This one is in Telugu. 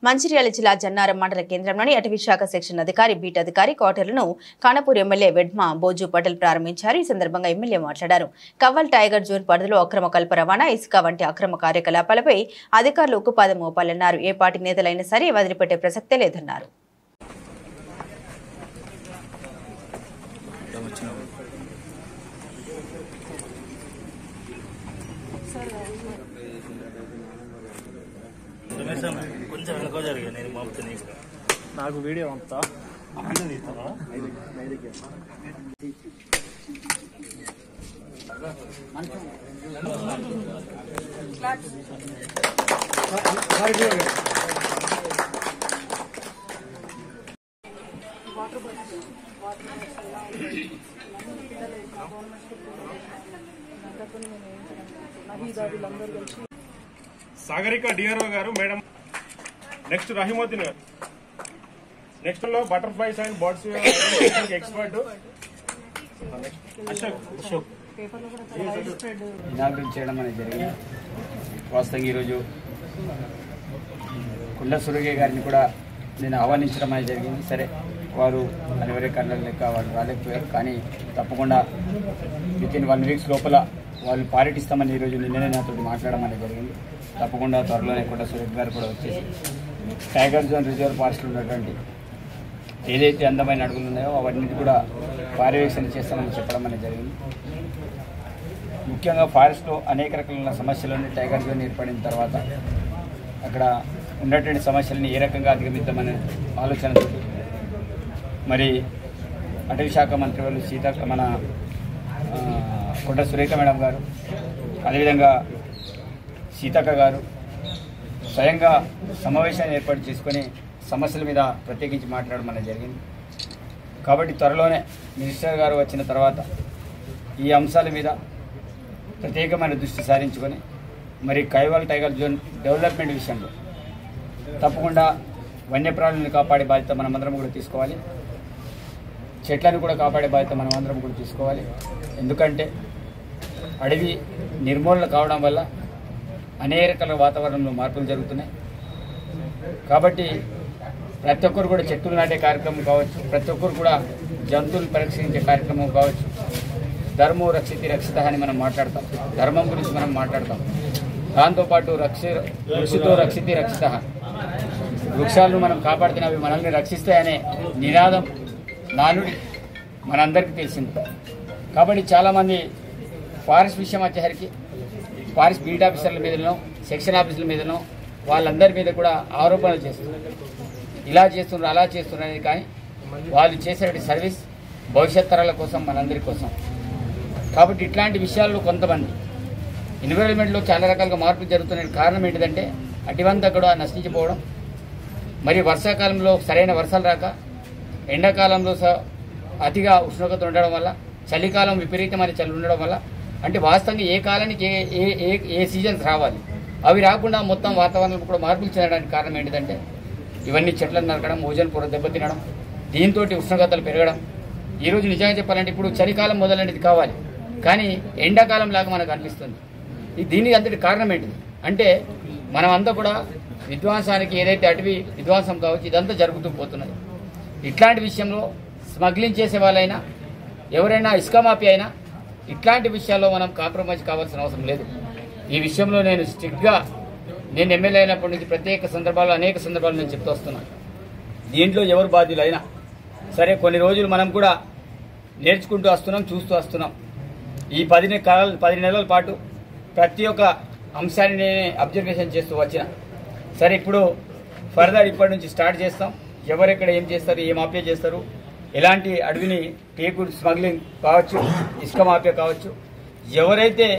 మంచిర్యాల జిల్లా జన్నారం మండల కేంద్రంలోని అటవీ శాఖ సెక్షన్ అధికారి బీట్ అధికారి క్వార్టర్లను ఖానాపూర్ ఎమ్మెల్యే వెడ్మా బోజు పటేల్ ప్రారంభించారు. ఈ సందర్భంగా ఎమ్మెల్యే మాట్లాడారు. కవ్వల్ టైగర్ జోన్ పరిధిలో అక్రమ కల్ప రవాణా, ఇసుక వంటి అక్రమ కార్యకలాపాలపై అధికారులు ఉక్కుపాదం మోపాలన్నారు. ఏ పార్టీ నేతలైనా సరే వదిలిపెట్టే ప్రసక్తే లేదన్నారు. కొంచెం వెనక జరిగా నేను పంపుతాను. నాకు వీడియో పంపుతా తీస్తావా? సాగరిక డిఆర్ఓ గారు మేడం, నెక్స్ట్ రహీమోద్దీన్ గారు, నెక్స్ట్ లో butterflies and birds expert Ashok inaugurate చేయడం అనేది జరిగింది. వాస్తవంగా ఈరోజు కుండ సురగే గారిని కూడా నేను ఆహ్వానించడం అనేది జరిగింది. సరే, వారు అనివార్య కారణాల లెక్క వాళ్ళు రాలేకపోయారు, కానీ తప్పకుండా వితిన్ 1 వీక్స్ లోపల వాళ్ళు పారిటిస్తామని ఈరోజు నిన్ననే నాతో మాట్లాడడం అనేది జరిగింది. తప్పకుండా త్వరలోనే కుండ సురేష్ గారు కూడా వచ్చేసి టైగర్ జోన్ రిజర్వ్ ఫారెస్ట్లో ఉన్నటువంటి ఏదైతే అందమైన అడుగులు ఉన్నాయో అవన్నీ కూడా పర్యవేక్షణ చేస్తామని చెప్పడం అనేది జరిగింది. ముఖ్యంగా ఫారెస్ట్లో అనేక రకాల సమస్యలను టైగర్ జోన్ ఏర్పడిన తర్వాత అక్కడ ఉన్నటువంటి సమస్యలను ఏ రకంగా అధిగమిద్దామనే ఆలోచనతో మరి అటవీ శాఖ మంత్రి వాళ్ళు మన కొండ సురేఖ మేడం గారు, అదేవిధంగా సీతక్క గారు స్వయంగా సమావేశాన్ని ఏర్పాటు చేసుకొని సమస్యల మీద ప్రత్యేకించి మాట్లాడడం అనేది జరిగింది. కాబట్టి త్వరలోనే మినిస్టర్ గారు వచ్చిన తర్వాత ఈ అంశాల మీద ప్రత్యేకమైన దృష్టి సారించుకొని మరి కైవాల్ టైగర్ జోన్ డెవలప్మెంట్ విషయంలో తప్పకుండా వన్యప్రాణులను కాపాడే బాధ్యత మనమందరం కూడా తీసుకోవాలి. చెట్లను కూడా కాపాడే బాధ్యత మనమందరం కూడా తీసుకోవాలి. ఎందుకంటే అడవి నిర్మూలన కావడం వల్ల అనేక రకాల వాతావరణంలో మార్పులు జరుగుతున్నాయి. కాబట్టి ప్రతి ఒక్కరు కూడా చెట్టులు నాటే కార్యక్రమం కావచ్చు, ప్రతి ఒక్కరు కూడా జంతువులు పరిరక్షించే కార్యక్రమం కావచ్చు. ధర్మో రక్షితి రక్షిత అని మనం మాట్లాడతాం, ధర్మం గురించి మనం మాట్లాడతాం. దాంతోపాటు వృక్షితో రక్షితి రక్షిత, వృక్షాలను మనం కాపాడితే అవి మనల్ని రక్షిస్తాయనే నినాదం నానుడి మనందరికీ తెలిసింది. కాబట్టి చాలామంది ఫారెస్ట్ విషయం వచ్చేసరికి ఫారెస్ట్ బీట్ ఆఫీసర్ల మీదనో సెక్షన్ ఆఫీసుల మీదనో వాళ్ళందరి మీద కూడా ఆరోపణలు చేస్తున్నారు. ఇలా చేస్తున్నారు, అలా చేస్తున్నారు అనేది. కానీ వాళ్ళు చేసేటువంటి సర్వీస్ భవిష్యత్ తరాల కోసం, మనందరి కోసం. కాబట్టి ఇట్లాంటి విషయాల్లో కొంతమంది ఎన్విరాన్మెంట్లో చాలా రకాలుగా మార్పులు జరుగుతున్న కారణం ఏంటిదంటే అటువంతా కూడా నశించిపోవడం, మరి వర్షాకాలంలో సరైన వర్షాలు రాక, ఎండాకాలంలో అతిగా ఉష్ణోగ్రత ఉండడం వల్ల, చలికాలం విపరీతమైన చలి ఉండడం వల్ల, అంటే వాస్తవంగా ఏ కాలానికి ఏ సీజన్స్ రావాలి అవి రాకుండా మొత్తం వాతావరణంలో కూడా మార్పులు చెందడానికి కారణం ఏంటిదంటే ఇవన్నీ చెట్లను నరకడం, ఓజోన్ పొర దెబ్బతినడం, దీంతో ఉష్ణోగ్రతలు పెరగడం. ఈరోజు నిజంగా చెప్పాలంటే ఇప్పుడు చలికాలం మొదలనేది కావాలి, కానీ ఎండాకాలం లాగా మనకు అనిపిస్తుంది. దీనికి అంతటి కారణం ఏంటిది అంటే మనమంతా కూడా విధ్వంసానికి ఏదైతే అటవీ విధ్వంసం కావచ్చు ఇదంతా జరుగుతూ పోతున్నది. ఇట్లాంటి విషయంలో స్మగ్లింగ్ చేసే వాళ్ళైనా ఎవరైనా ఇసుక మాఫీ అయినా ఇట్లాంటి విషయాల్లో మనం కాంప్రమైజ్ కావాల్సిన అవసరం లేదు. ఈ విషయంలో నేను స్ట్రిక్ట్గా నేను ఎమ్మెల్యే అయినప్పటి నుంచి అనేక సందర్భాలు నేను చెప్తూ వస్తున్నాను. దీంట్లో ఎవరు బాధ్యులైనా సరే కొన్ని రోజులు మనం కూడా నేర్చుకుంటూ వస్తున్నాం, చూస్తూ వస్తున్నాం. ఈ 10 నెలల పాటు ప్రతి ఒక్క అంశాన్ని నేనే అబ్జర్వేషన్ చేస్తూ వచ్చిన. సరే, ఇప్పుడు ఫర్దర్ ఇప్పటి నుంచి స్టార్ట్ చేస్తాం. ఎవరెక్కడ ఏం చేస్తారు, ఏం మాఫియా చేస్తారు, ఎలాంటి అడవిని టేకు స్మగ్లింగ్ కావచ్చు, ఇసుక మాఫియా కావచ్చు, ఎవరైతే